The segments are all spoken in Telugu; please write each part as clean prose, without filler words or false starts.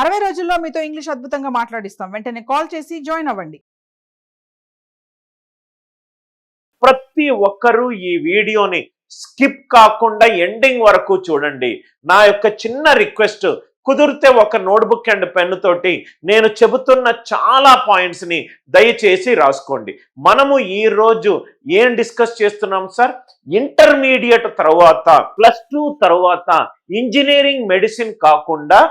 60 రోజుల్లో మీతో ఇంగ్లీష్ అద్భుతంగా మాట్లాడిస్తాం. వెంటనే కాల్ చేసి జాయిన్ అవ్వండి. ప్రతి ఒక్కరూ ఈ వీడియోని స్కిప్ కాకుండా ఎండింగ్ వరకు చూడండి. నా యొక్క చిన్న రిక్వెస్ట్, కుదిరితే ఒక నోట్బుక్ అండ్ పెన్ తోటి నేను చెబుతున్న చాలా పాయింట్స్ ని దయచేసి రాసుకోండి. మనము ఈ రోజు ఏం డిస్కస్ చేస్తున్నాం సార్? ఇంటర్మీడియట్ తర్వాత +2 తర్వాత ఇంజనీరింగ్ మెడిసిన్ కాకుండా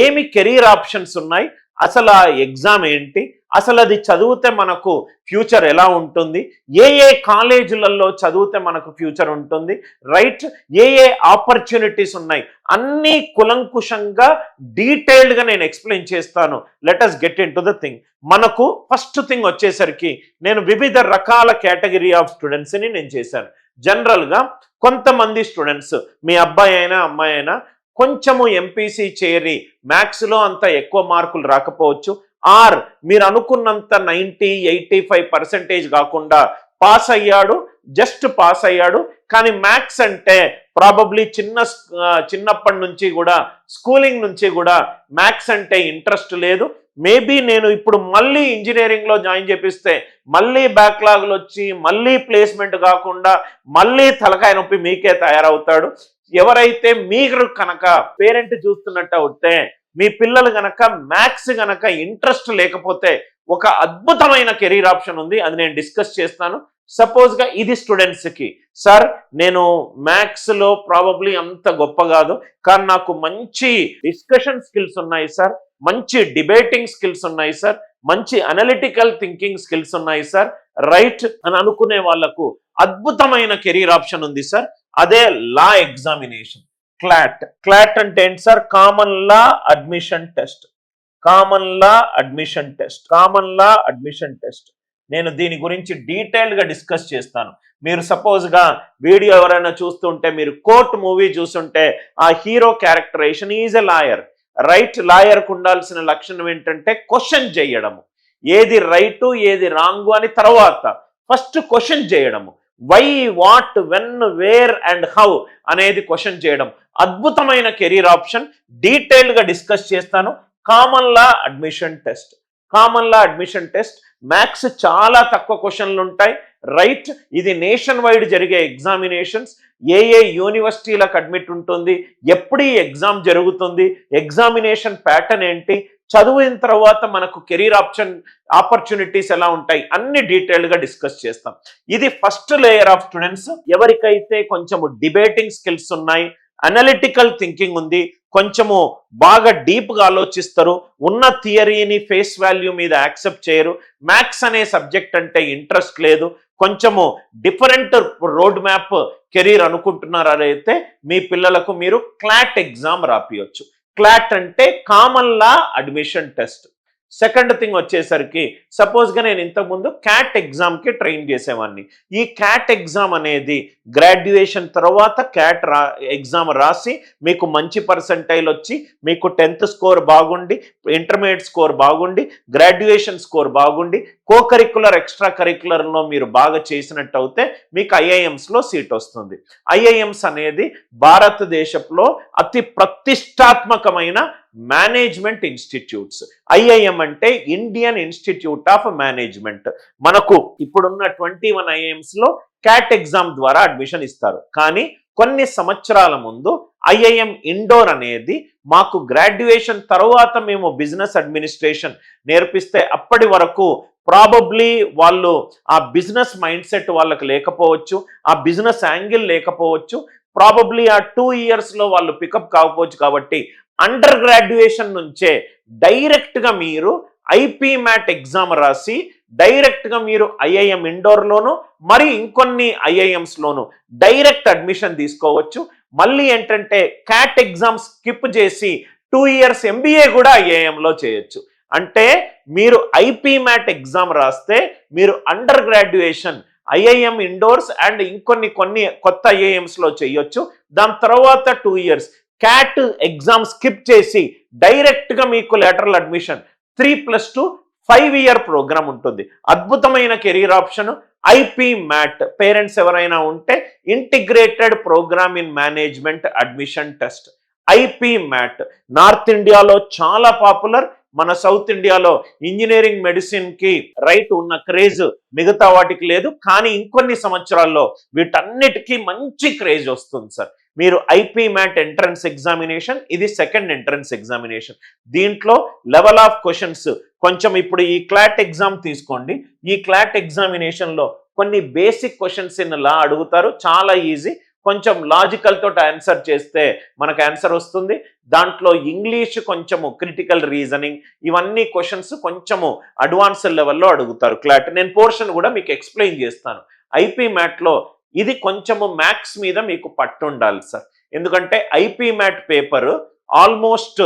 ఏమి కెరీర్ ఆప్షన్స్ ఉన్నాయి, అసలు ఆ ఎగ్జామ్ ఏంటి, అసలు అది చదివితే మనకు ఫ్యూచర్ ఎలా ఉంటుంది, ఏ ఏ కాలేజీలలో చదివితే మనకు ఫ్యూచర్ ఉంటుంది, రైట్, ఏ ఏ ఆపర్చునిటీస్ ఉన్నాయి, అన్నీ కులంకుశంగా డీటెయిల్డ్గా నేను ఎక్స్ప్లెయిన్ చేస్తాను. Let us get in to the thing. మనకు ఫస్ట్ థింగ్ వచ్చేసరికి నేను వివిధ రకాల కేటగిరీ ఆఫ్ స్టూడెంట్స్ని నేను చేశాను. జనరల్గా కొంతమంది స్టూడెంట్స్, మీ అబ్బాయి అయినా అమ్మాయి అయినా కొంచెము ఎంపీసీ చేరి మ్యాథ్స్లో అంత ఎక్కువ మార్కులు రాకపోవచ్చు, ఆర్ మీరు అనుకున్నంత 90-85% కాకుండా పాస్ అయ్యాడు, జస్ట్ పాస్ అయ్యాడు, కానీ మ్యాథ్స్ అంటే ప్రాబబ్లీ చిన్నప్పటి నుంచి కూడా స్కూలింగ్ నుంచి కూడా మ్యాథ్స్ అంటే ఇంట్రెస్ట్ లేదు. మేబీ నేను ఇప్పుడు మళ్ళీ ఇంజనీరింగ్లో జాయిన్ చేపిస్తే మళ్ళీ బ్యాక్లాగ్లు వచ్చి మళ్ళీ ప్లేస్మెంట్ కాకుండా మళ్ళీ తలకాయ నొప్పి మీకే తయారవుతాడు. ఎవరైతే మీరు కనుక పేరెంట్ చూస్తున్నట్టు అవుతే మీ పిల్లలు గనక మ్యాథ్స్ గనక ఇంట్రెస్ట్ లేకపోతే ఒక అద్భుతమైన కెరీర్ ఆప్షన్ ఉంది, అది నేను డిస్కస్ చేస్తాను. సపోజ్గా ఇది స్టూడెంట్స్కి, సార్ నేను మ్యాథ్స్లో ప్రాబబ్లీ అంత గొప్ప కాదు, కానీ నాకు మంచి డిస్కషన్ స్కిల్స్ ఉన్నాయి సార్, మంచి డిబేటింగ్ స్కిల్స్ ఉన్నాయి సార్, మంచి అనలిటికల్ థింకింగ్ స్కిల్స్ ఉన్నాయి సార్, రైట్ అని అనుకునే వాళ్లకు అద్భుతమైన కెరీర్ ఆప్షన్ ఉంది సార్. అదే లా ఎగ్జామినేషన్, క్లాట్. క్లాట్ అంటే ఏంటి sir? Common law admission test. Common law admission test, common law admission test. నేను దీని గురించి డీటెయిల్గా డిస్కస్ చేస్తాను. మీరు సపోజ్గా వీడియో ఎవరైనా చూస్తుంటే, మీరు కోర్ట్ మూవీ చూస్తుంటే ఆ hero characterization is a lawyer, right. లాయర్కు ఉండాల్సిన లక్షణం ఏంటంటే క్వశ్చన్ చేయడము, ఏది రైటు ఏది రాంగు అని తర్వాత ఫస్ట్ క్వశ్చన్ చేయడము. Why, what, when, where and how అనేది క్వశ్చన్ చేయడం. అద్భుతమైన కెరీర్ ఆప్షన్, డీటెయిల్గా డిస్కస్ చేస్తాను. Common law admission test, common law admission test. Maths చాలా తక్కువ క్వశ్చన్లు ఉంటాయి, రైట్. ఇది నేషన్ వైడ్ జరిగే ఎగ్జామినేషన్స్. ఏ ఏ యూనివర్సిటీలకు అడ్మిట్ ఉంటుంది, ఎప్పుడు ఈ ఎగ్జామ్ జరుగుతుంది, ఎగ్జామినేషన్ ప్యాటర్న్ ఏంటి, చదివిన తర్వాత మనకు కెరీర్ ఆపర్చునిటీస్ ఎలా ఉంటాయి, అన్ని డీటెయిల్గా డిస్కస్ చేస్తాం. ఇది ఫస్ట్ లేయర్ ఆఫ్ స్టూడెంట్స్. ఎవరికైతే కొంచెము డిబేటింగ్ స్కిల్స్ ఉన్నాయి, అనలిటికల్ థింకింగ్ ఉంది, కొంచెము బాగా డీప్గా ఆలోచిస్తారు, ఉన్న థియరీని ఫేస్ వాల్యూ మీద యాక్సెప్ట్ చేయరు, మ్యాథ్స్ అనే సబ్జెక్ట్ అంటే ఇంట్రెస్ట్ లేదు, కొంచెము డిఫరెంట్ రోడ్ మ్యాప్ కెరీర్ అనుకుంటున్నారైతే మీ పిల్లలకు మీరు క్లాట్ ఎగ్జామ్ రాపియొచ్చు. క్లాట్ అంటే common law admission test. Second thing వచ్చేసరికి, సపోజ్గా నేను ఇంతకుముందు క్యాట్ ఎగ్జామ్కి ట్రైన్ చేసేవాడిని. ఈ క్యాట్ ఎగ్జామ్ అనేది గ్రాడ్యుయేషన్ తర్వాత క్యాట్ ఎగ్జామ్ రాసి మీకు మంచి పర్సెంటైల్ వచ్చి, మీకు 10th స్కోర్ బాగుండి, ఇంటర్మీడియట్ స్కోర్ బాగుండి, గ్రాడ్యుయేషన్ స్కోర్ బాగుండి, కోకరిక్యులర్ ఎక్స్ట్రా కరిక్యులర్లో మీరు బాగా చేసినట్టు అయితే మీకు ఐఐఎంస్లో సీట్ వస్తుంది. ఐఐఎంస్ అనేది భారతదేశంలో అతి ప్రతిష్టాత్మకమైన మేనేజ్మెంట్ ఇన్స్టిట్యూట్స్. ఐఐఎం అంటే ఇండియన్ ఇన్స్టిట్యూట్ ఆఫ్ మేనేజ్మెంట్. మనకు ఇప్పుడున్న 21 ఐఐఎంస్లో క్యాట్ ఎగ్జామ్ ద్వారా అడ్మిషన్ ఇస్తారు. కానీ కొన్ని సంవత్సరాల ముందు ఐఐఎం ఇండోర్ అనేది మాకు గ్రాడ్యుయేషన్ తర్వాత మేము బిజినెస్ అడ్మినిస్ట్రేషన్ నేర్పిస్తే అప్పటి వరకు ప్రాబబ్లీ వాళ్ళు ఆ బిజినెస్ మైండ్ సెట్ వాళ్ళకి లేకపోవచ్చు, ఆ బిజినెస్ యాంగిల్ లేకపోవచ్చు, ప్రాబబ్లీ ఆ 2 ఇయర్స్లో వాళ్ళు పికప్ కాకపోవచ్చు. కాబట్టి అండర్ గ్రాడ్యుయేషన్ నుంచే డైరెక్ట్గా మీరు ఐపీ మ్యాట్ ఎగ్జామ్ రాసి డైరెక్ట్గా మీరు ఐఐఎం ఇండోర్లోను మరి ఇంకొన్ని ఐఐఎంస్లోను డైరెక్ట్ అడ్మిషన్ తీసుకోవచ్చు. మళ్ళీ ఏంటంటే క్యాట్ ఎగ్జామ్ స్కిప్ చేసి 2 ఇయర్స్ ఎంబీఏ కూడా ఐఐఎంలో చేయొచ్చు. అంటే మీరు ఐపీ మ్యాట్ ఎగ్జామ్ రాస్తే మీరు under graduation IIM indoors and ఇంకొన్ని కొత్త ఐఐఎంస్లో చేయొచ్చు. దాని తర్వాత 2 ఇయర్స్ క్యాట్ ఎగ్జామ్ స్కిప్ చేసి డైరెక్ట్గా మీకు లేటరల్ అడ్మిషన్ 3+2 5 ఇయర్ ప్రోగ్రామ్ ఉంటుంది. అద్భుతమైన career option IP MAT. Parents ఎవరైనా ఉంటే integrated programme in management admission test. IP MAT north ఇండియాలో చాలా పాపులర్, మన సౌత్ ఇండియాలో ఇంజనీరింగ్ మెడిసిన్ కి రైట్ ఉన్న క్రేజ్ మిగతా వాటికి లేదు, కానీ ఇంకొన్ని సంవత్సరాల్లో వీటన్నిటికీ మంచి క్రేజ్ వస్తుంది సార్. మీరు ఐపీ మ్యాట్ ఎంట్రన్స్ ఎగ్జామినేషన్, ఇది సెకండ్ ఎంట్రన్స్ ఎగ్జామినేషన్. దీంట్లో లెవెల్ ఆఫ్ క్వశ్చన్స్ కొంచెం, ఇప్పుడు ఈ క్లాట్ ఎగ్జామ్ తీసుకోండి, ఈ క్లాట్ ఎగ్జామినేషన్ లో కొన్ని బేసిక్ క్వశ్చన్స్ ఇన్ లా అడుగుతారు, చాలా ఈజీ, కొంచెం లాజికల్ తోటి ఆన్సర్ చేస్తే మనకు ఆన్సర్ వస్తుంది. దాంట్లో ఇంగ్లీష్ కొంచెము, క్రిటికల్ రీజనింగ్, ఇవన్నీ క్వశ్చన్స్ కొంచెము అడ్వాన్స్డ్ లెవెల్లో అడుగుతారు క్లాట్. నేను పోర్షన్ కూడా మీకు ఎక్స్ప్లెయిన్ చేస్తాను. ఐపీ మ్యాట్లో ఇది కొంచెము మ్యాథ్స్ మీద మీకు పట్టు ఉండాలి సార్, ఎందుకంటే IPMAT paper almost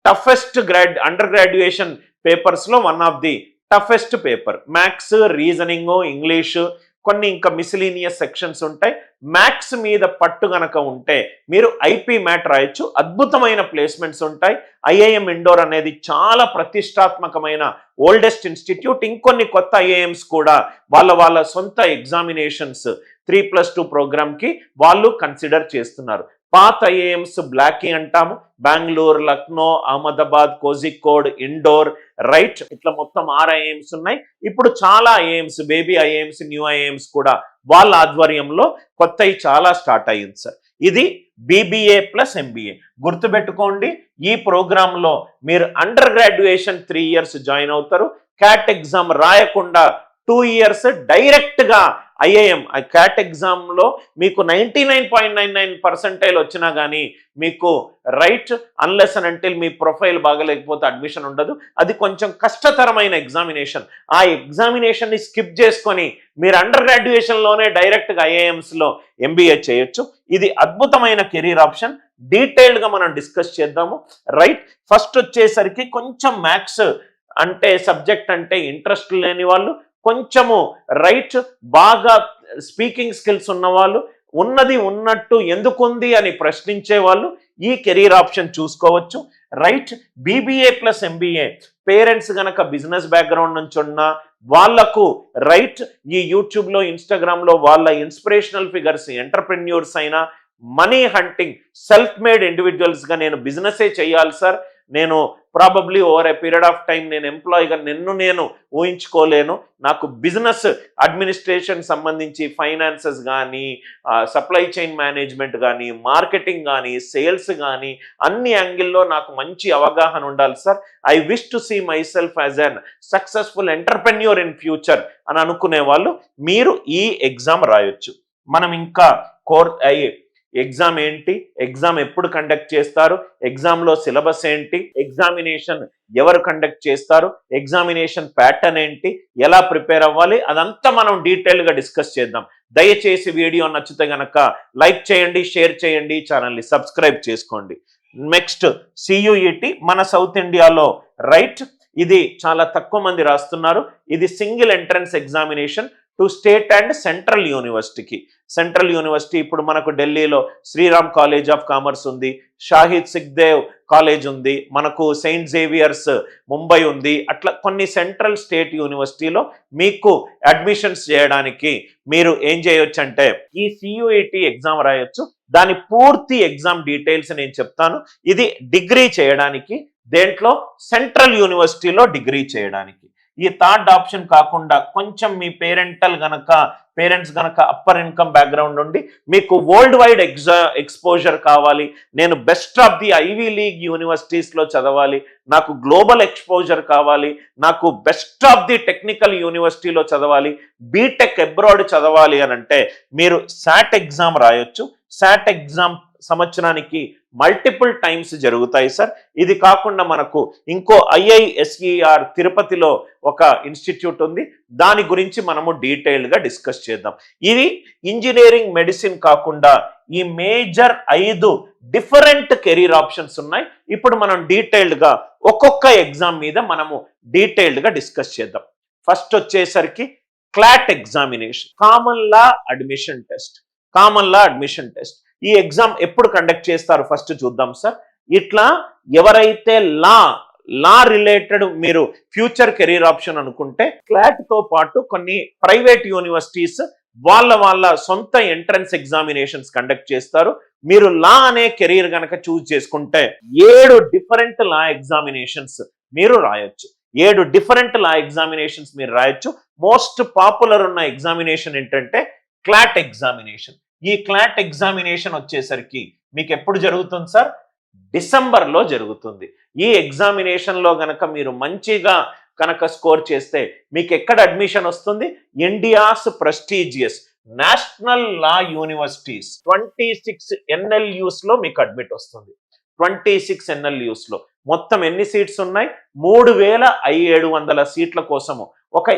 toughest under graduation papers లో one of the toughest paper. Maths, reasoning, English, కొన్ని ఇంకా మిసిలీనియస్ సెక్షన్స్ ఉంటాయి. మ్యాథ్స్ మీద పట్టు గనక ఉంటే మీరు ఐపీ మ్యాట్ రాయొచ్చు, అద్భుతమైన ప్లేస్మెంట్స్ ఉంటాయి. ఐఐఎం ఇండోర్ అనేది చాలా ప్రతిష్టాత్మకమైన ఓల్డెస్ట్ ఇన్స్టిట్యూట్. ఇంకొన్ని కొత్త ఐఐఎంస్ కూడా వాళ్ళ సొంత ఎగ్జామినేషన్స్ 3+2 ప్రోగ్రామ్ కి వాళ్ళు కన్సిడర్ చేస్తున్నారు. పాత ఐఐఎంస్ బ్లాకీ అంటాము, బెంగళూరు, లక్నో, అహ్మదాబాద్, కోజికోడ్, ఇండోర్, రైట్, ఇట్లా మొత్తం 6 ఐఐఎంస్ ఉన్నాయి. ఇప్పుడు చాలా IIMs, baby IIMs, new IIMs కూడా వాళ్ళ ఆధ్వర్యంలో కొత్తవి చాలా స్టార్ట్ అయ్యింది సార్. ఇది బీబీఏ ప్లస్ ఎంబీఏ. గుర్తుపెట్టుకోండి, ఈ ప్రోగ్రాంలో మీరు అండర్ గ్రాడ్యుయేషన్ 3 years జాయిన్ అవుతారు. క్యాట్ ఎగ్జామ్ రాయకుండా 2 years డైరెక్ట్ గా ఐఐఎం క్యాట్ ఎగ్జామ్ లో మీకు 99.99% వచ్చినా కానీ మీకు రైట్ అన్లెస్ అండ్ అంటిల్ మీ ప్రొఫైల్ బాగలేకపోతే అడ్మిషన్ ఉండదు. అది కొంచెం కష్టతరమైన ఎగ్జామినేషన్. ఆ ఎగ్జామినేషన్ ని స్కిప్ చేసుకొని మీరు అండర్ గ్రాడ్యుయేషన్ లోనే డైరెక్ట్ గా ఐఐఎంస్ లో ఎంబీఏ చేయొచ్చు. ఇది అద్భుతమైన కెరీర్ ఆప్షన్. డీటెయిల్డ్ గా మనం డిస్కస్ చేద్దాము. రైట్, ఫస్ట్ వచ్చేసరికి కొంచెం మ్యాథ్స్ అంటే సబ్జెక్ట్ అంటే ఇంట్రెస్ట్ లేని వాళ్ళు, కొంచెము రైట్ బాగా స్పీకింగ్ స్కిల్స్ ఉన్నవాళ్ళు, ఉన్నది ఉన్నట్టు ఎందుకుంది అని ప్రశ్నించే వాళ్ళు ఈ కెరీర్ ఆప్షన్ చూసుకోవచ్చు. Right, BBA plus MBA parents గనక బిజినెస్ బ్యాక్గ్రౌండ్ నుంచి ఉన్న వాళ్లకు రైట్, ఈ యూట్యూబ్ లో, ఇన్స్టాగ్రామ్ లో వాళ్ళ ఇన్స్పిరేషనల్ ఫిగర్స్, ఎంటర్ప్రెన్యూర్స్ అయినా, money hunting, self made individuals గా నేను బిజినెసే చేయాలి సార్, నేను probably over a period of time నేను ఎంప్లాయీగా నేను ఊహించుకోలేను, నాకు బిజినెస్ అడ్మినిస్ట్రేషన్ సంబంధించి ఫైనాన్సెస్ కానీ, సప్లై చైన్ మేనేజ్మెంట్ కానీ, మార్కెటింగ్ కానీ, సేల్స్ కానీ అన్ని యాంగిల్లో నాకు మంచి అవగాహన ఉండాలి sir. I wish to see myself as an successful entrepreneur in future అని అనుకునే వాళ్ళు మీరు ఈ ఎగ్జామ్ రాయొచ్చు. మనం ఇంకా ఎగ్జామ్ ఏంటి, ఎగ్జామ్ ఎప్పుడు కండక్ట్ చేస్తారు, ఎగ్జామ్లో సిలబస్ ఏంటి, ఎగ్జామినేషన్ ఎవరు కండక్ట్ చేస్తారు, ఎగ్జామినేషన్ ప్యాటర్న్ ఏంటి, ఎలా ప్రిపేర్ అవ్వాలి, అదంతా మనం డీటెయిల్గా డిస్కస్ చేద్దాం. దయచేసి వీడియో నచ్చితే గనక లైక్ చేయండి, షేర్ చేయండి, ఛానల్ని సబ్స్క్రైబ్ చేసుకోండి. నెక్స్ట్ సియుఈటి మన సౌత్ ఇండియాలో రైట్, ఇది చాలా తక్కువ మంది రాస్తున్నారు. ఇది single entrance examination to state and central యూనివర్సిటీకి. సెంట్రల్ యూనివర్సిటీ ఇప్పుడు మనకు ఢిల్లీలో శ్రీరామ్ కాలేజ్ ఆఫ్ కామర్స్ ఉంది, షాహిద్ సుఖ్దేవ్ కాలేజ్ ఉంది, మనకు సెయింట్ జేవియర్స్ ముంబై ఉంది. అట్లా కొన్ని సెంట్రల్ స్టేట్ యూనివర్సిటీలో మీకు అడ్మిషన్స్ చేయడానికి మీరు ఏం చేయొచ్చు అంటే ఈ సియుఈటి ఎగ్జామ్ రాయొచ్చు. దాని పూర్తి ఎగ్జామ్ డీటెయిల్స్ నేను చెప్తాను. ఇది డిగ్రీ చేయడానికి, దేంట్లో సెంట్రల్ యూనివర్సిటీలో డిగ్రీ చేయడానికి. ఈ థర్డ్ ఆప్షన్ కాకుండా కొంచెం మీ పేరెంట్స్ గనక అప్పర్ ఇన్కమ్ బ్యాక్గ్రౌండ్ ఉండి మీకు వరల్డ్ వైడ్ ఎక్స్పోజర్ కావాలి, నేను best of the Ivy League యూనివర్సిటీస్లో చదవాలి, నాకు గ్లోబల్ ఎక్స్పోజర్ కావాలి, నాకు బెస్ట్ ఆఫ్ ది టెక్నికల్ యూనివర్సిటీలో చదవాలి, బీటెక్ అబ్రాడ్ చదవాలి అని అంటే మీరు శాట్ ఎగ్జామ్ రాయొచ్చు. శాట్ ఎగ్జామ్ సంవత్సరానికి మల్టిపుల్ టైమ్స్ జరుగుతాయి సార్. ఇది కాకుండా మనకు ఇంకో IISER తిరుపతిలో ఒక ఇన్స్టిట్యూట్ ఉంది, దాని గురించి మనము డీటెయిల్డ్గా డిస్కస్ చేద్దాం. ఇది ఇంజనీరింగ్ మెడిసిన్ కాకుండా ఈ మేజర్ 5 డిఫరెంట్ కెరీర్ ఆప్షన్స్ ఉన్నాయి. ఇప్పుడు మనం డీటెయిల్డ్గా ఒక్కొక్క ఎగ్జామ్ మీద మనము డీటెయిల్డ్గా డిస్కస్ చేద్దాం. ఫస్ట్ వచ్చేసరికి clot examination, common law admission test. ఈ ఎగ్జామ్ ఎప్పుడు కండక్ట్ చేస్తారు ఫస్ట్ చూద్దాం సార్. ఇట్లా ఎవరైతే లా రిలేటెడ్ మీరు ఫ్యూచర్ కెరీర్ ఆప్షన్ అనుకుంటే క్లాట్ తో పాటు కొన్ని ప్రైవేట్ యూనివర్సిటీస్ వాళ్ళ సొంత ఎంట్రన్స్ ఎగ్జామినేషన్స్ కండక్ట్ చేస్తారు. మీరు లా అనే కెరీర్ గనక చూజ్ చేసుకుంటే 7 డిఫరెంట్ లా ఎగ్జామినేషన్స్ మీరు రాయొచ్చు. 7 డిఫరెంట్ లా ఎగ్జామినేషన్స్ మీరు రాయొచ్చు. మోస్ట్ పాపులర్ ఉన్న ఎగ్జామినేషన్ ఏంటంటే క్లాట్ ఎగ్జామినేషన్. ఈ క్లాట్ ఎగ్జామినేషన్ వచ్చేసరికి మీకు ఎప్పుడు జరుగుతుంది సార్? డిసెంబర్లో జరుగుతుంది. ఈ ఎగ్జామినేషన్ లో గనక మీరు మంచిగా కనుక స్కోర్ చేస్తే మీకు ఎక్కడ అడ్మిషన్ వస్తుంది? India's prestigious national law universities 26 NLUs లో మీకు అడ్మిట్ వస్తుంది. 26 ఎన్ఎల్యూస్ లో మొత్తం ఎన్ని సీట్స్ ఉన్నాయి? 3700 సీట్ల కోసము ఒక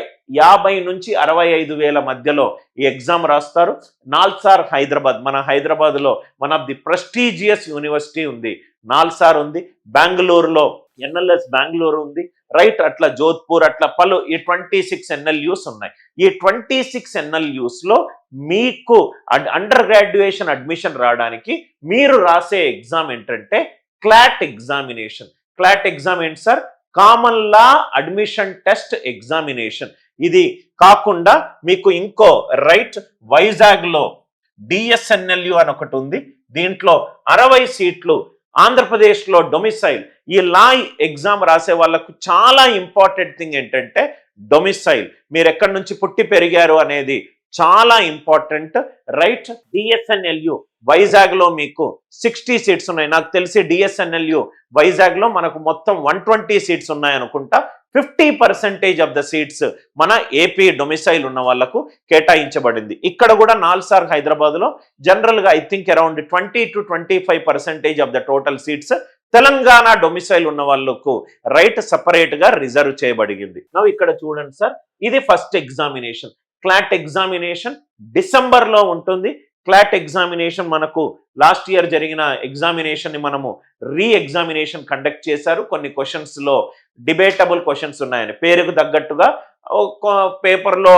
50 నుంచి 65,000 మధ్యలో ఈ ఎగ్జామ్ రాస్తారు. నాల్సార్ హైదరాబాద్, మన హైదరాబాద్ లో one of the prestigious university ఉంది, నాల్సార్ ఉంది. బెంగళూరులో ఎన్ఎల్ఎస్ బెంగళూరు ఉంది, రైట్. అట్లా జోధ్పూర్, అట్లా పలు ఈ 26 ఎన్ఎల్యూస్ ఉన్నాయి. ఈ 26 ఎన్ఎల్యూస్ లో మీకు అండర్ గ్రాడ్యుయేషన్ అడ్మిషన్ రావడానికి మీరు రాసే ఎగ్జామ్ ఏంటంటే క్లాట్ ఎగ్జామినేషన్. క్లాట్ ఎగ్జామ్ ఏంటి sir? Common law admission test examination. ఇది కాకుండా మీకు ఇంకో రైట్ వైజాగ్ లో డిఎస్ఎన్ఎల్యు అని ఒకటి ఉంది. దీంట్లో 60 సీట్లు ఆంధ్రప్రదేశ్ లో డొమిసైల్. ఈ లా ఎగ్జామ్ రాసే వాళ్ళకు చాలా ఇంపార్టెంట్ థింగ్ ఏంటంటే డొమిసైల్, మీరు ఎక్కడి నుంచి పుట్టి పెరిగారు అనేది చాలా ఇంపార్టెంట్, రైట్. డిఎస్ఎన్ఎల్యు వైజాగ్ లో మీకు 60 సీట్స్ ఉన్నాయి. నాకు తెలిసి డిఎస్ఎన్ఎల్యు వైజాగ్ లో మనకు మొత్తం 120 సీట్స్ ఉన్నాయి అనుకుంటా. 50% ఆఫ్ ద సీట్స్ మన ఏపీ డొమిసైల్ ఉన్న వాళ్లకు కేటాయించబడింది. ఇక్కడ కూడా నాల్సార్ హైదరాబాద్ లో జనరల్ గా I think around 20 to 25% of the total seats Telangana domicile ఉన్న వాళ్ళకు రైట్ సపరేట్ గా రిజర్వ్ చేయబడింది. నవ్వు ఇక్కడ చూడండి సార్, ఇది first examination. Clot examination December లో ఉంటుంది. క్లాట్ ఎగ్జామినేషన్ మనకు లాస్ట్ ఇయర్ జరిగిన ఎగ్జామినేషన్ ని మనము రీ ఎగ్జామినేషన్ కండక్ట్ చేశారు. కొన్ని క్వశ్చన్స్ లో డిబేటబుల్ క్వశ్చన్స్ ఉన్నాయని, పేరుకు తగ్గట్టుగా పేపర్లో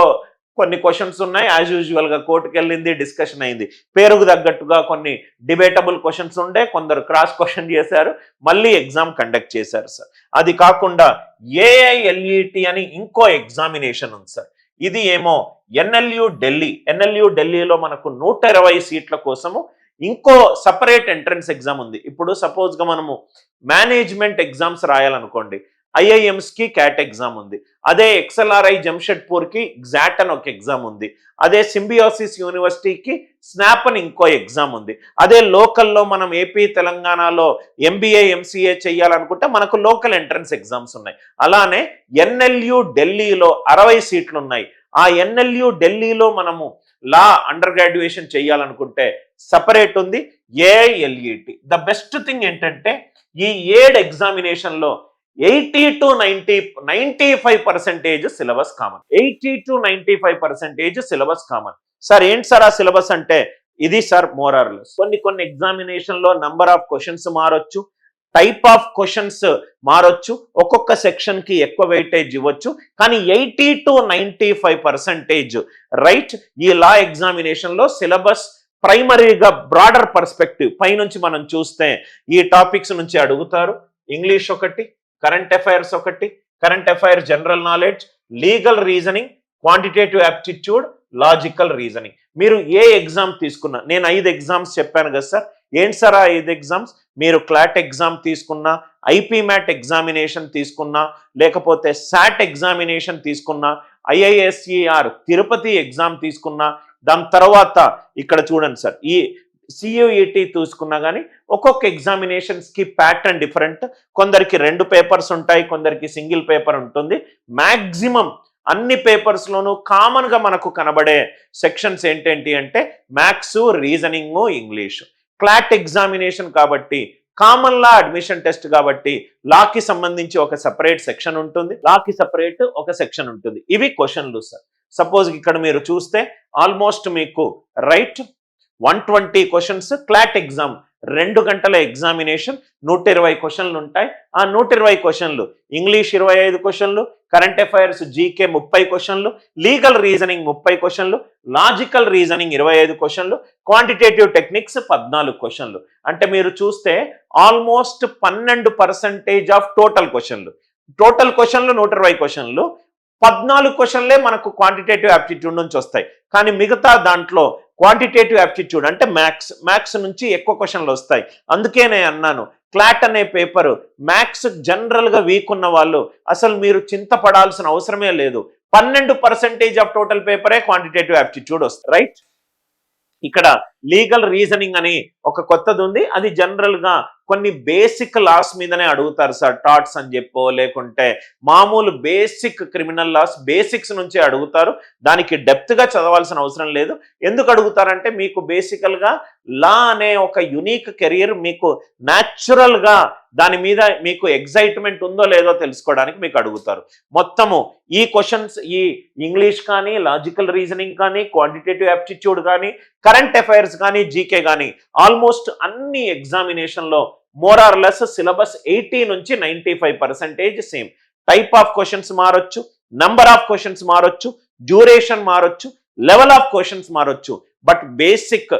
కొన్ని క్వశ్చన్స్ ఉన్నాయి. యాజ్ యూజువల్ గా కోర్టుకు వెళ్ళింది, డిస్కషన్ అయింది. పేరుకు తగ్గట్టుగా కొన్ని డిబేటబుల్ క్వశ్చన్స్ ఉండే, కొందరు క్రాస్ క్వశ్చన్ చేశారు, మళ్ళీ ఎగ్జామ్ కండక్ట్ చేశారు సార్. అది కాకుండా ఏఐఎల్ఈటి అని ఇంకో ఎగ్జామినేషన్ ఉంది సార్. ఇది ఏమో ఎన్ఎల్యు ఢిల్లీ. ఎన్ఎల్యు ఢిల్లీలో మనకు 120 సీట్ల కోసము ఇంకో సపరేట్ ఎంట్రన్స్ ఎగ్జామ్ ఉంది. ఇప్పుడు సపోజ్ గా మనము మేనేజ్మెంట్ ఎగ్జామ్స్ రాయాలనుకోండి, ఐఐఎంస్ కి క్యాట్ ఎగ్జామ్ ఉంది. అదే ఎక్స్ఎల్ఆర్ఐ జంషెడ్పూర్ కి గ్జాట్ అని ఒక ఎగ్జామ్ ఉంది. అదే సింబియోసిస్ యూనివర్సిటీకి స్నాప్ అని ఇంకో ఎగ్జామ్ ఉంది. అదే లోకల్లో మనం ఏపీ తెలంగాణలో ఎంబీఏ ఎంసీఏ చేయాలనుకుంటే మనకు లోకల్ ఎంట్రన్స్ ఎగ్జామ్స్ ఉన్నాయి. అలానే ఎన్ఎల్యు ఢిల్లీలో 60 సీట్లు ఉన్నాయి. ఆ ఎన్ఎల్యు ఢిల్లీలో మనము లా అండర్ గ్రాడ్యుయేషన్ చేయాలనుకుంటే సపరేట్ ఉంది ఏఐఎల్ఈటి. ద బెస్ట్ థింగ్ ఏంటంటే ఈ 7 ఎగ్జామినేషన్ లో 80 to 95% syllabus common. 80 to 95% syllabus common. Sir ఏంటి సార్ ఆ సిలబస్ అంటే? ఇది సార్ మోరార్లెస్. కొన్ని ఎగ్జామినేషన్ లో నంబర్ ఆఫ్ క్వశ్చన్స్ మారొచ్చు, టైప్ ఆఫ్ క్వశ్చన్స్ మారొచ్చు, ఒక్కొక్క సెక్షన్ కి ఎక్కువ వెయిటేజ్ ఇవ్వచ్చు. కానీ 80 to 95% రైట్ ఈ లా ఎగ్జామినేషన్ లో సిలబస్ ప్రైమరీగా బ్రాడర్ పర్స్పెక్టివ్ పైనుంచి మనం చూస్తే ఈ టాపిక్స్ నుంచి అడుగుతారు. ఇంగ్లీష్ ఒకటి, కరెంట్ అఫైర్స్ ఒకటి, current affairs general knowledge, legal reasoning, quantitative aptitude, logical reasoning. మీరు ఏ ఎగ్జామ్ తీసుకున్నా, నేను 5 ఎగ్జామ్స్ చెప్పాను కదా సార్. ఏంటి సార్ ఆ 5 ఎగ్జామ్స్? మీరు క్లాట్ ఎగ్జామ్ తీసుకున్నా, ఐపీ మ్యాట్ ఎగ్జామినేషన్ తీసుకున్నా, లేకపోతే సాట్ ఎగ్జామినేషన్ తీసుకున్నా, ఐఐఎస్ఈఆర్ తిరుపతి ఎగ్జామ్ తీసుకున్నా, దాని తర్వాత ఇక్కడ చూడండి సార్ ఈ సియుఈటి తీసుకున్నా కానీ ఒక్కొక్క ఎగ్జామినేషన్స్ కి ప్యాటర్న్ డిఫరెంట్. కొందరికి 2 పేపర్స్ ఉంటాయి, కొందరికి సింగిల్ పేపర్ ఉంటుంది. మ్యాక్సిమం అన్ని పేపర్స్ లోనూ కామన్ గా మనకు కనబడే సెక్షన్స్ ఏంటేంటి అంటే maths, reasoning, English. Clot examination కాబట్టి కామన్ లా అడ్మిషన్ టెస్ట్ కాబట్టి లాకి సంబంధించి ఒక సెపరేట్ సెక్షన్ ఉంటుంది, లాకి సెపరేట్ ఒక సెక్షన్ ఉంటుంది. ఇవి క్వశ్చన్లు సార్. సపోజ్ ఇక్కడ మీరు చూస్తే ఆల్మోస్ట్ మీకు రైట్ 120 క్వశ్చన్స్. క్లాట్ ఎగ్జామ్ 2 గంటల ఎగ్జామినేషన్, 120 క్వశ్చన్లు ఉంటాయి. ఆ 120 క్వశ్చన్లు ఇంగ్లీష్ 25 క్వశ్చన్లు, కరెంట్ అఫైర్స్ జీకే 30 క్వశ్చన్లు, లీగల్ రీజనింగ్ 30 క్వశ్చన్లు, లాజికల్ రీజనింగ్ 25 క్వశ్చన్లు, క్వాంటిటేటివ్ టెక్నిక్స్ 14 క్వశ్చన్లు. అంటే మీరు చూస్తే ఆల్మోస్ట్ 12% ఆఫ్ టోటల్ క్వశ్చన్లు. టోటల్ క్వశ్చన్లు 120 క్వశ్చన్లు, 14 క్వశ్చన్లే మనకు క్వాంటిటేటివ్ యాప్టిట్యూడ్ నుంచి వస్తాయి. కానీ మిగతా దాంట్లో క్వాంటిటేటివ్ యాప్టిట్యూడ్ అంటే మ్యాథ్స్ నుంచి ఎక్కువ క్వశ్చన్లు వస్తాయి. అందుకే నేను అన్నాను క్లాట్ అనే పేపర్ మ్యాథ్స్ జనరల్ గా వీక్ ఉన్న వాళ్ళు అసలు మీరు చింతపడాల్సిన అవసరమే లేదు. 12% ఆఫ్ టోటల్ పేపరే క్వాంటిటేటివ్ యాప్టిట్యూడ్ వస్తుంది, రైట్? ఇక్కడ లీగల్ రీజనింగ్ అని ఒక కొత్తది ఉంది. అది జనరల్ గా కొన్ని బేసిక్ లాస్ మీదనే అడుగుతారు సార్, టాట్స్ అని చెప్పో లేకుంటే మామూలు బేసిక్ క్రిమినల్ లాస్ బేసిక్స్ నుంచే అడుగుతారు. దానికి డెప్త్ గా చదవాల్సిన అవసరం లేదు. ఎందుకు అడుగుతారంటే మీకు బేసికల్ గా లా అనే ఒక యునిక్ కెరీర్ మీకు న్యాచురల్ గా దాని మీద మీకు ఎగ్జైట్మెంట్ ఉందో లేదో తెలుసుకోవడానికి మీకు అడుగుతారు. మొత్తము ఈ క్వశ్చన్స్ ఈ ఇంగ్లీష్ కానీ లాజికల్ రీజనింగ్ కానీ క్వాంటిటేటివ్ యాప్టిట్యూడ్ కానీ కరెంట్ అఫైర్స్ కానీ జీకే కానీ ఆల్మోస్ట్ అన్ని ఎగ్జామినేషన్ లో మోర్ ఆర్ లెస్ సిలబస్ 80 నుంచి 95% సేమ్. టైప్ ఆఫ్ క్వశ్చన్స్ మారొచ్చు, నంబర్ ఆఫ్ క్వశ్చన్స్ మారొచ్చు, డ్యూరేషన్ మారొచ్చు, లెవెల్ ఆఫ్ క్వశ్చన్స్ మారొచ్చు, బట్ బేసిక్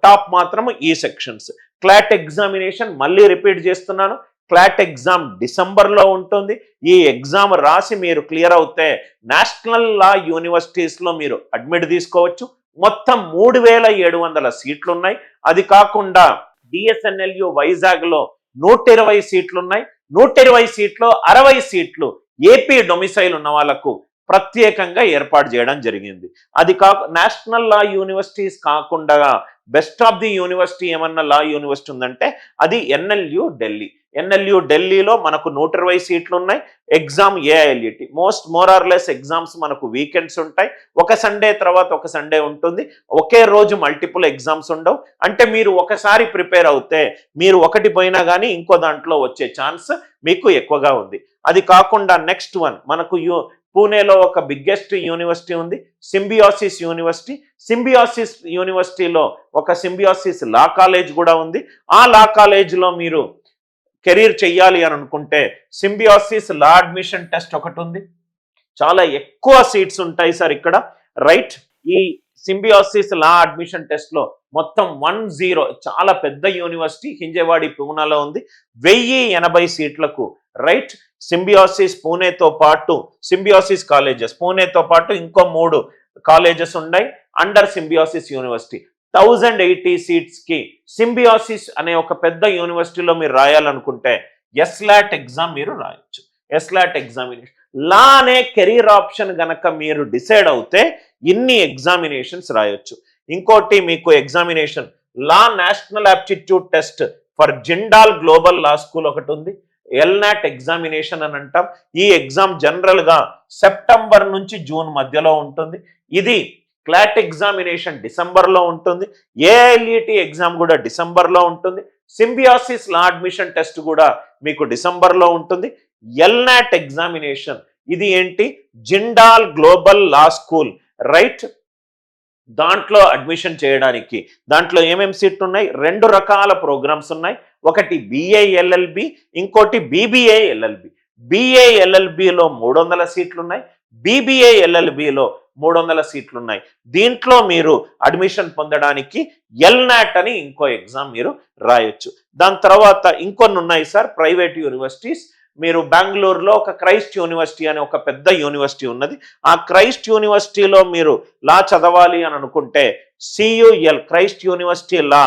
టాప్ మాత్రం ఈ సెక్షన్స్. క్లాట్ ఎగ్జామినేషన్ మళ్ళీ రిపీట్ చేస్తున్నాను, క్లాట్ ఎగ్జామ్ డిసెంబర్లో ఉంటుంది. ఈ ఎగ్జామ్ రాసి మీరు క్లియర్ అవుతే నేషనల్ లా యూనివర్సిటీస్ లో మీరు అడ్మిట్ తీసుకోవచ్చు. మొత్తం 3700 సీట్లు ఉన్నాయి. అది కాకుండా డిఎస్ఎన్ఎల్యు వైజాగ్ లో 120 సీట్లు ఉన్నాయి. 120 సీట్లో 60 సీట్లు ఏపీ డొమిసైల్ ఉన్న వాళ్ళకు ప్రత్యేకంగా ఏర్పాటు చేయడం జరిగింది. అది నేషనల్ లా యూనివర్సిటీస్ కాకుండా బెస్ట్ ఆఫ్ ది యూనివర్సిటీ ఏమన్నా లా యూనివర్సిటీ ఉందంటే అది ఎన్ఎల్యు ఢిల్లీ. ఎన్ఎల్యు ఢిల్లీలో మనకు 120 సీట్లు ఉన్నాయి. Exam AILET more or less exams మనకు వీకెండ్స్ ఉంటాయి. ఒక సండే తర్వాత ఒక సండే ఉంటుంది. ఒకే రోజు మల్టిపుల్ ఎగ్జామ్స్ ఉండవు. అంటే మీరు ఒకసారి ప్రిపేర్ అవుతే మీరు ఒకటి పోయినా కానీ ఇంకో దాంట్లో వచ్చే ఛాన్స్ మీకు ఎక్కువగా ఉంది. అది కాకుండా నెక్స్ట్ వన్ మనకు పూణేలో ఒక బిగ్గెస్ట్ యూనివర్సిటీ ఉంది, సింబియాసిస్ యూనివర్సిటీ. సింబియాసిస్ యూనివర్సిటీలో ఒక సింబియాసిస్ లా కాలేజ్ కూడా ఉంది. ఆ లా కాలేజ్లో మీరు కెరీర్ చెయ్యాలి అని అనుకుంటే సింబియాసిస్ లా అడ్మిషన్ టెస్ట్ ఒకటి ఉంది. చాలా ఎక్కువ సీట్స్ ఉంటాయి సార్ ఇక్కడ, రైట్? ఈ సింబియాసిస్ లా అడ్మిషన్ టెస్ట్ లో మొత్తం 10 చాలా పెద్ద యూనివర్సిటీ హింజవాడి పూనాలో ఉంది. 1080 సీట్లకు, రైట్? సింబియాసిస్ పూణేతో పాటు సింబియాసిస్ కాలేజెస్ పూణేతో పాటు ఇంకో 3 కాలేజెస్ ఉన్నాయి అండర్ సింబియాసిస్ యూనివర్సిటీ. 1080 సీట్స్ కి సింబియాసిస్ అనే ఒక పెద్ద యూనివర్సిటీలో మీరు రాయాలనుకుంటే ఎస్లాట్ ఎగ్జామ్ మీరు రాయొచ్చు. ఎస్లాట్ ఎగ్జామినేషన్ లా అనే కెరీర్ ఆప్షన్ గనక మీరు డిసైడ్ అవుతే ఇన్ని ఎగ్జామినేషన్స్ రాయొచ్చు. ఇంకోటి మీకు examination law national aptitude test for Jindal global law school ఒకటి ఉంది. ఎల్నాట్ ఎగ్జామినేషన్ అని అంటాం. ఈ ఎగ్జామ్ జనరల్ గా సెప్టెంబర్ నుంచి జూన్ మధ్యలో ఉంటుంది. ఇది క్లాట్ ఎగ్జామినేషన్ డిసెంబర్లో ఉంటుంది. ఏఐఎల్ఈటి ఎగ్జామ్ కూడా డిసెంబర్లో ఉంటుంది. సింబియాసిస్ లా అడ్మిషన్ టెస్ట్ కూడా మీకు డిసెంబర్లో ఉంటుంది. ఎల్నాట్ ఎగ్జామినేషన్ ఇది ఏంటి? జిండాల్ గ్లోబల్ లా స్కూల్, రైట్? దాంట్లో అడ్మిషన్ చేయడానికి దాంట్లో ఏమేమి సీట్లు ఉన్నాయి? 2 రకాల ప్రోగ్రామ్స్ ఉన్నాయి. ఒకటి బిఏఎల్ఎల్బి, ఇంకోటి బీబీఏఎల్ఎల్బి. బిఏఎల్ఎల్బిలో 300 సీట్లు ఉన్నాయి, బీబీఏఎల్ఎల్బిలో 300 సీట్లు ఉన్నాయి. దీంట్లో మీరు అడ్మిషన్ పొందడానికి ఎల్నాట్ అని ఇంకో ఎగ్జామ్ మీరు రాయొచ్చు. దాని తర్వాత ఇంకొన్ని ఉన్నాయి సార్ ప్రైవేట్ యూనివర్సిటీస్. మీరు బెంగళూరులో ఒక క్రైస్ట్ యూనివర్సిటీ అనే ఒక పెద్ద యూనివర్సిటీ ఉన్నది. ఆ క్రైస్ట్ యూనివర్సిటీలో మీరు లా చదవాలి అని అనుకుంటే సియుఎల్ క్రైస్ట్ యూనివర్సిటీ లా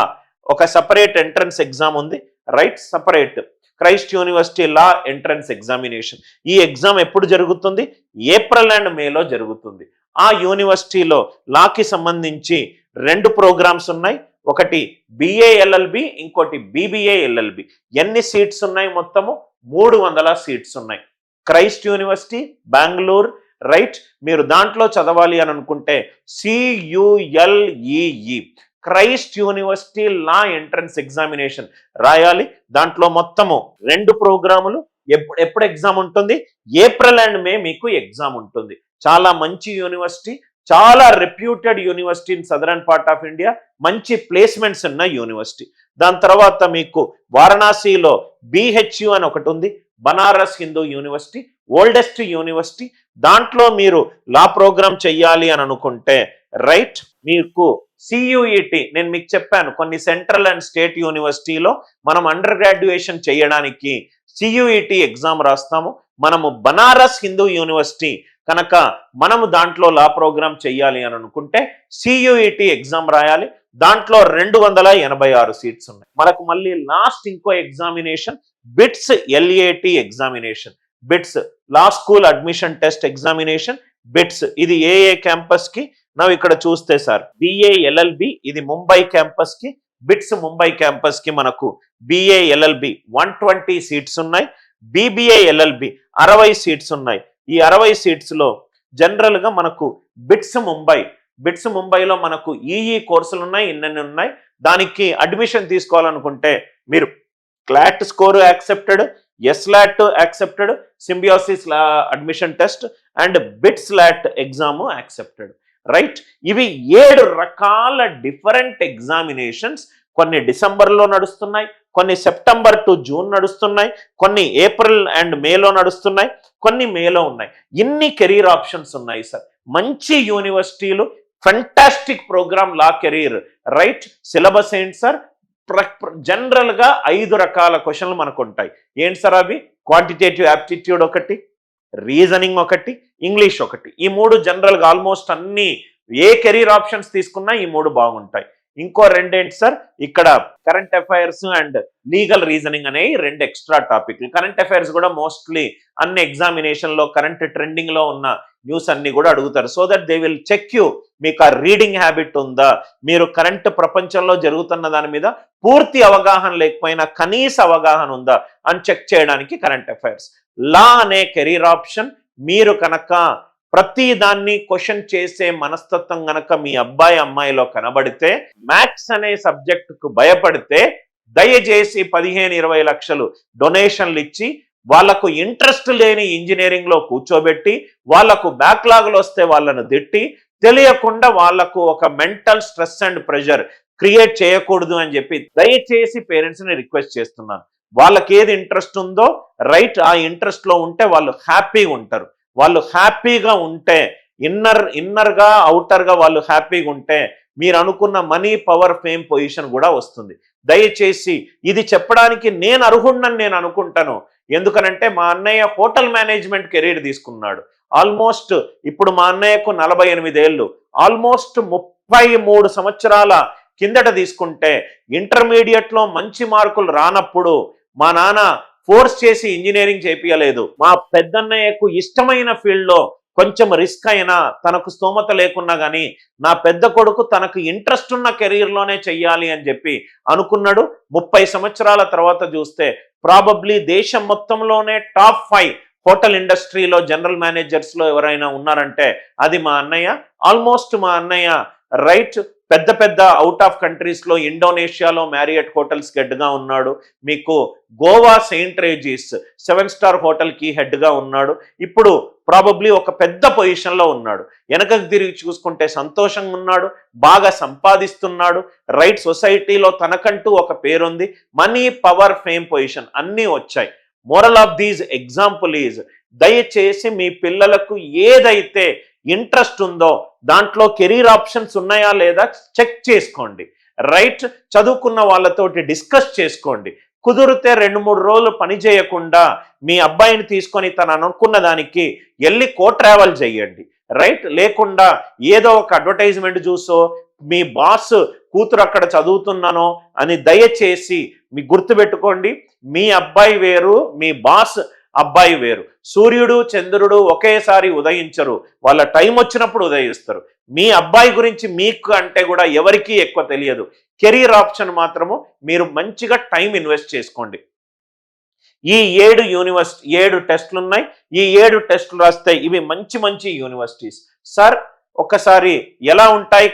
ఒక సపరేట్ ఎంట్రన్స్ ఎగ్జామ్ ఉంది, right? Separate Christ university law entrance examination. ఈ ఎగ్జామ్ ఎప్పుడు జరుగుతుంది? ఏప్రిల్ అండ్ మేలో జరుగుతుంది. ఆ యూనివర్సిటీలో లాకి సంబంధించి 2 ప్రోగ్రామ్స్ ఉన్నాయి. ఒకటి బిఏఎల్ఎల్బి, ఇంకోటి బీబీఏఎల్ఎల్బి. ఎన్ని సీట్స్ ఉన్నాయి? మొత్తము 300 సీట్స్ ఉన్నాయి. Christ university Bengaluru, right? మీరు దాంట్లో చదవాలి అని అనుకుంటే CULEE Christ university law entrance examination రాయాలి. దాంట్లో మొత్తము 2 ప్రోగ్రాములు. ఎప్పుడు ఎగ్జామ్ ఉంటుంది? ఏప్రిల్ అండ్ మే మీకు ఎగ్జామ్ ఉంటుంది. చాలా మంచి యూనివర్సిటీ, చాలా reputed university in southern part of India, మంచి ప్లేస్మెంట్స్ ఉన్న యూనివర్సిటీ. దాని తర్వాత మీకు వారణాసిలో BHU అని ఒకటి ఉంది, Banaras Hindu university, oldest university. దాంట్లో మీరు లా ప్రోగ్రామ్ చెయ్యాలి అని అనుకుంటే, రైట్, మీకు CUET నేను మీకు చెప్పాను కొన్ని సెంట్రల్ అండ్ స్టేట్ యూనివర్సిటీలో మనం అండర్ గ్రాడ్యుయేషన్ చేయడానికి CUET ఎగ్జామ్ రాస్తాము. మనము బనారస్ హిందూ యూనివర్సిటీ కనుక మనము దాంట్లో లా ప్రోగ్రామ్ చెయ్యాలి అని అనుకుంటే సియుఈటి ఎగ్జామ్ రాయాలి. దాంట్లో 286 సీట్స్ ఉన్నాయి. మనకు మళ్ళీ లాస్ట్ ఇంకో examination BITS LAT examination, BITS law school admission test examination BITS. ఇది ఏ క్యాంపస్ కి? ఇక్కడ చూస్తే సార్ BA-LLB ఇది ముంబై క్యాంపస్ కి, బిట్స్ ముంబై క్యాంపస్ కి మనకు BA-LLB 120 సీట్స్ ఉన్నాయి, BBA-LLB 60 సీట్స్ ఉన్నాయి. ఈ 60 సీట్స్ లో జనరల్ గా మనకు బిట్స్ ముంబైలో మనకు ఈఈ కోర్సులు ఉన్నాయి, ఇన్ని ఉన్నాయి. దానికి అడ్మిషన్ తీసుకోవాలనుకుంటే మీరు CLAT score accepted, SLAT accepted, Symbiosis admission test and BITS LAT exam accepted. Right, ఇవి 7 రకాల డిఫరెంట్ ఎగ్జామినేషన్స్. కొన్ని డిసెంబర్లో నడుస్తున్నాయి, కొన్ని సెప్టెంబర్ టు జూన్ నడుస్తున్నాయి, కొన్ని ఏప్రిల్ అండ్ మేలో నడుస్తున్నాయి, కొన్ని మేలో ఉన్నాయి. ఇన్ని కెరీర్ ఆప్షన్స్ ఉన్నాయి సార్. మంచి యూనివర్సిటీలు, ఫెంటాస్టిక్ ప్రోగ్రామ్ లా కెరీర్. రైట్, సిలబస్ ఏంటి సార్? జనరల్ గా 5 రకాల క్వశ్చన్లు మనకు ఉంటాయి. ఏంటి సార్ అవి? క్వాంటిటేటివ్ యాప్టిట్యూడ్ ఒకటి, రీజనింగ్ ఒకటి, ఇంగ్లీష్ ఒకటి. ఈ 3 జనరల్ గా ఆల్మోస్ట్ అన్ని ఏ కెరీర్ ఆప్షన్స్ తీసుకున్నా ఈ 3 బాగుంటాయి. ఇంకో 2 ఏంటి సార్? ఇక్కడ current affairs and legal reasoning అనేవి 2 ఎక్స్ట్రా టాపిక్లు. కరెంట్ అఫైర్స్ కూడా మోస్ట్లీ అన్ని ఎగ్జామినేషన్ లో కరెంట్ ట్రెండింగ్ లో ఉన్న న్యూస్ అన్ని కూడా అడుగుతారు. So that they will check you, మీకు ఆ రీడింగ్ హ్యాబిట్ ఉందా, మీరు కరెంట్ ప్రపంచంలో జరుగుతున్న దాని మీద పూర్తి అవగాహన లేకపోయినా కనీస అవగాహన ఉందా అని చెక్ చేయడానికి కరెంట్ అఫైర్స్. లా అనే కెరీర్ ఆప్షన్ మీరు కనుక ప్రతి దాన్ని క్వశ్చన్ చేసే మనస్తత్వం గనక మీ అబ్బాయి అమ్మాయిలో కనబడితే, మ్యాథ్స్ అనే సబ్జెక్ట్ కు భయపడితే దయచేసి 15-20 లక్షలు డొనేషన్లు ఇచ్చి వాళ్లకు ఇంట్రెస్ట్ లేని ఇంజనీరింగ్ లో కూర్చోబెట్టి, వాళ్లకు బ్యాక్లాగ్లు వస్తే వాళ్ళను తిట్టి, తెలియకుండా వాళ్లకు ఒక mental stress and pressure create చేయకూడదు అని చెప్పి దయచేసి పేరెంట్స్ ని రిక్వెస్ట్ చేస్తున్నాను. వాళ్ళకి ఏది ఇంట్రెస్ట్ ఉందో రైట్, ఆ ఇంట్రెస్ట్ లో ఉంటే వాళ్ళు హ్యాపీగా ఉంటారు. వాళ్ళు హ్యాపీగా ఉంటే ఇన్నర్ గా అవుటర్ గా వాళ్ళు హ్యాపీగా ఉంటే మీరు అనుకున్న మనీ, పవర్, ఫేమ్, పొజిషన్ కూడా వస్తుంది. దయచేసి ఇది చెప్పడానికి నేను అర్హుణ్ణని నేను అనుకుంటాను. ఎందుకనంటే మా అన్నయ్య హోటల్ మేనేజ్మెంట్ కెరీర్ తీసుకున్నాడు. ఆల్మోస్ట్ ఇప్పుడు మా అన్నయ్యకు 48 ఏళ్ళు, ఆల్మోస్ట్ 33 సంవత్సరాల కిందట తీసుకుంటే ఇంటర్మీడియట్ లో మంచి మార్కులు రానప్పుడు మా నాన్న ఫోర్స్ చేసి ఇంజనీరింగ్ చేపియలేదు. మా పెద్దన్నయ్యకు ఇష్టమైన ఫీల్డ్ లో కొంచెం రిస్క్ అయినా, తనకు స్తోమత లేకున్నా కానీ నా పెద్ద కొడుకు తనకు ఇంట్రెస్ట్ ఉన్న కెరీర్ లోనే చెయ్యాలి అని చెప్పి అనుకున్నాడు. 30 సంవత్సరాల తర్వాత చూస్తే ప్రాబబ్లీ దేశం మొత్తంలోనే టాప్ 5 హోటల్ ఇండస్ట్రీలో జనరల్ మేనేజర్స్ లో ఎవరైనా ఉన్నారంటే అది మా అన్నయ్య. ఆల్మోస్ట్ మా అన్నయ్య రైట్ పెద్ద పెద్ద అవుట్ ఆఫ్ కంట్రీస్ లో ఇండోనేషియాలో మ్యారియట్ హోటల్స్ హెడ్ గా ఉన్నాడు. మీకు గోవా సెయింట్ రేజీస్ 7 స్టార్ హోటల్ కి హెడ్ గా ఉన్నాడు. ఇప్పుడు ప్రాబబ్లీ ఒక పెద్ద పొజిషన్ లో ఉన్నాడు. వెనకకు తిరిగి చూసుకుంటే సంతోషంగా ఉన్నాడు, బాగా సంపాదిస్తున్నాడు. రైట్, సొసైటీలో తనకంటూ ఒక పేరుంది. మనీ, పవర్, ఫేమ్, పొజిషన్ అన్నీ వచ్చాయి. Moral of these example is, దయచేసి మీ పిల్లలకు ఏదైతే ఇంట్రెస్ట్ ఉందో దాంట్లో కెరీర్ ఆప్షన్స్ ఉన్నాయా లేదా చెక్ చేసుకోండి. రైట్, చదువుకున్న వాళ్ళతోటి డిస్కస్ చేసుకోండి. కుదిరితే 2-3 రోజులు పని చేయకుండా మీ అబ్బాయిని తీసుకొని తను అనుకున్న దానికి వెళ్ళి ట్రావెల్ చేయండి. రైట్, లేకుండా ఏదో ఒక అడ్వర్టైజ్మెంట్ చూసో మీ బాస్ కూతురు అక్కడ చదువుతున్నానో అని దయచేసి మీ గుర్తుపెట్టుకోండి. మీ అబ్బాయి వేరు, మీ బాస్ అబ్బాయి వేరు. సూర్యుడు, చంద్రుడు ఒకేసారి ఉదయించరు, వాళ్ళ టైం వచ్చినప్పుడు ఉదయిస్తారు. మీ అబ్బాయి గురించి మీకు అంటే కూడా ఎవరికీ ఎక్కువ తెలియదు. కెరీర్ ఆప్షన్ మాత్రము మీరు మంచిగా టైం ఇన్వెస్ట్ చేసుకోండి. ఈ 7 టెస్టులు ఉన్నాయి. ఈ 7 టెస్టులు రాస్తే ఇవి మంచి మంచి యూనివర్సిటీస్. సార్ ఒకసారి ఎలా ఉంటాయి,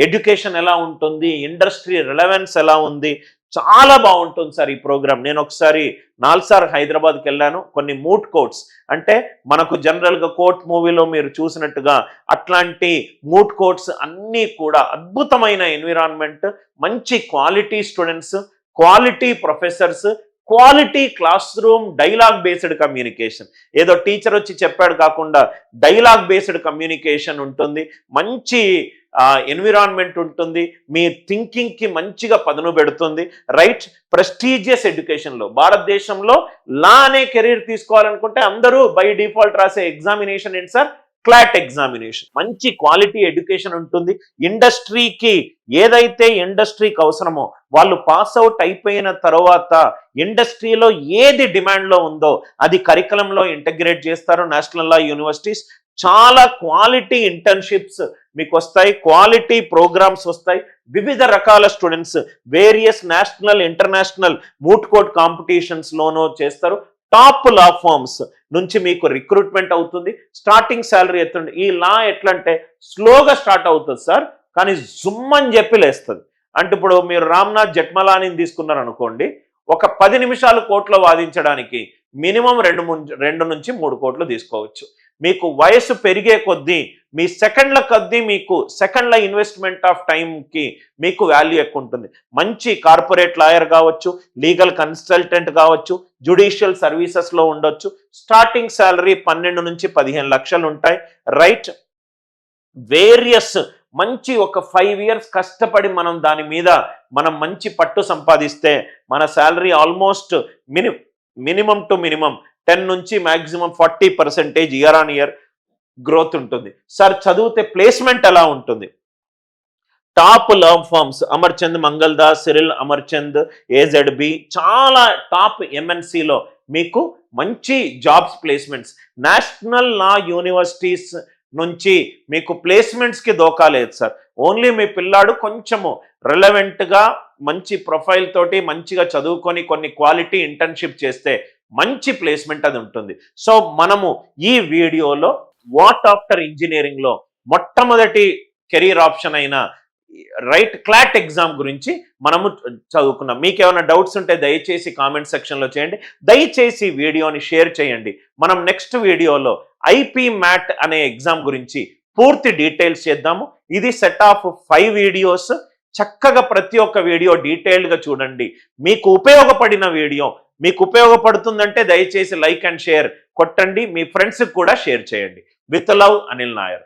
ఎడ్యుకేషన్ ఎలా ఉంటుంది, ఇండస్ట్రీ రిలవెన్స్ ఎలా ఉంది, చాలా బాగుంటుంది సార్ ఈ ప్రోగ్రామ్. నేను ఒకసారి 4 సార్లు హైదరాబాద్కి వెళ్ళాను. కొన్ని మూట్ కోర్ట్స్ అంటే మనకు జనరల్గా కోర్ట్ మూవీలో మీరు చూసినట్టుగా అట్లాంటి మూట్ కోర్ట్స్ అన్నీ కూడా అద్భుతమైన ఎన్విరాన్మెంట్, మంచి quality students, quality professors, quality class room dialogue based communication. ఏదో టీచర్ వచ్చి చెప్పాడు కాకుండా డైలాగ్ బేస్డ్ కమ్యూనికేషన్ ఉంటుంది. మంచి ఎన్విరాన్మెంట్ ఉంటుంది. మీ థింకింగ్కి మంచిగా పదును పెడుతుంది. రైట్, ప్రెస్టీజియస్ ఎడ్యుకేషన్లో భారతదేశంలో లా అనే కెరీర్ తీసుకోవాలనుకుంటే అందరూ బై డిఫాల్ట్ రాసే ఎగ్జామినేషన్ ఏంటి సార్? Clot examination. మంచి క్వాలిటీ ఎడ్యుకేషన్ ఉంటుంది. ఇండస్ట్రీకి ఏదైతే ఇండస్ట్రీకి అవసరమో వాళ్ళు పాస్ అవుట్ అయిపోయిన తర్వాత ఇండస్ట్రీలో ఏది డిమాండ్లో ఉందో అది కరికులంలో ఇంటగ్రేట్ చేస్తారు నేషనల్ లా యూనివర్సిటీస్. చాలా క్వాలిటీ ఇంటర్న్షిప్స్ మీకు వస్తాయి, క్వాలిటీ ప్రోగ్రామ్స్ వస్తాయి. వివిధ రకాల students various national international moot court కాంపిటీషన్స్లోనూ చేస్తారు. టాప్ లా ఫార్మ్స్ నుంచి మీకు రిక్రూట్మెంట్ అవుతుంది. స్టార్టింగ్ శాలరీ ఎత్తుంది. ఈ లా ఎట్లా అంటే స్లోగా స్టార్ట్ అవుతుంది సార్, కానీ జుమ్ అని చెప్పి లేస్తుంది. అంటే ఇప్పుడు మీరు రామ్నాథ్ జెట్మలానీని తీసుకున్నారు అనుకోండి, ఒక 10 నిమిషాలు కోర్టులో వాదించడానికి మినిమం 2 నుంచి 3 కోట్లు తీసుకోవచ్చు. మీకు వయసు పెరిగే కొద్దీ మీ సెకండ్ల కొద్దీ మీకు సెకండ్ల ఇన్వెస్ట్మెంట్ ఆఫ్ టైంకి మీకు వాల్యూ ఎక్కువ ఉంటుంది. మంచి కార్పొరేట్ లాయర్ కావచ్చు, లీగల్ కన్సల్టెంట్ కావచ్చు, జ్యుడిషియల్ సర్వీసెస్లో ఉండొచ్చు. స్టార్టింగ్ శాలరీ 12 నుంచి 15 లక్షలు ఉంటాయి. రైట్, వేరియస్ మంచి ఒక 5 ఇయర్స్ కష్టపడి మనం దాని మీద మనం మంచి పట్టు సంపాదిస్తే మన salary almost minimum to minimum 10 నుంచి maximum 40% year on year growth ఉంటుంది. సార్ చదివితే ప్లేస్మెంట్ ఎలా ఉంటుంది? Top law firms Amarchand Mangaldas, Cyril Amarchand, AZB చాలా టాప్ MNCలో మీకు మంచి jobs placements. National law universities నుంచి మీకు ప్లేస్మెంట్స్కి దోకా లేదు సార్. ఓన్లీ మీ పిల్లాడు కొంచెము రెలవెంట్గా మంచి ప్రొఫైల్ తోటి మంచిగా చదువుకొని కొన్ని క్వాలిటీ ఇంటర్న్షిప్ చేస్తే మంచి ప్లేస్మెంట్ అది ఉంటుంది. సో మనము ఈ వీడియోలో వాట్ ఆఫ్టర్ ఇంజనీరింగ్లో మొట్టమొదటి కెరీర్ ఆప్షన్ అయిన రైట్ క్లాట్ ఎగ్జామ్ గురించి మనము చదువుకున్నాం. మీకు ఏమైనా డౌట్స్ ఉంటే దయచేసి కామెంట్ సెక్షన్లో చేయండి. దయచేసి వీడియోని షేర్ చేయండి. మనం నెక్స్ట్ వీడియోలో IP MAT అనే ఎగ్జామ్ గురించి పూర్తి డీటెయిల్స్ చేద్దాము. ఇది సెట్ ఆఫ్ 5 వీడియోస్. చక్కగా ప్రతి ఒక్క వీడియో డీటెయిల్డ్గా చూడండి. మీకు ఉపయోగపడిన వీడియో మీకు ఉపయోగపడుతుందంటే దయచేసి లైక్ అండ్ షేర్ కొట్టండి. మీ ఫ్రెండ్స్కి కూడా షేర్ చేయండి. With love, Anil Nair.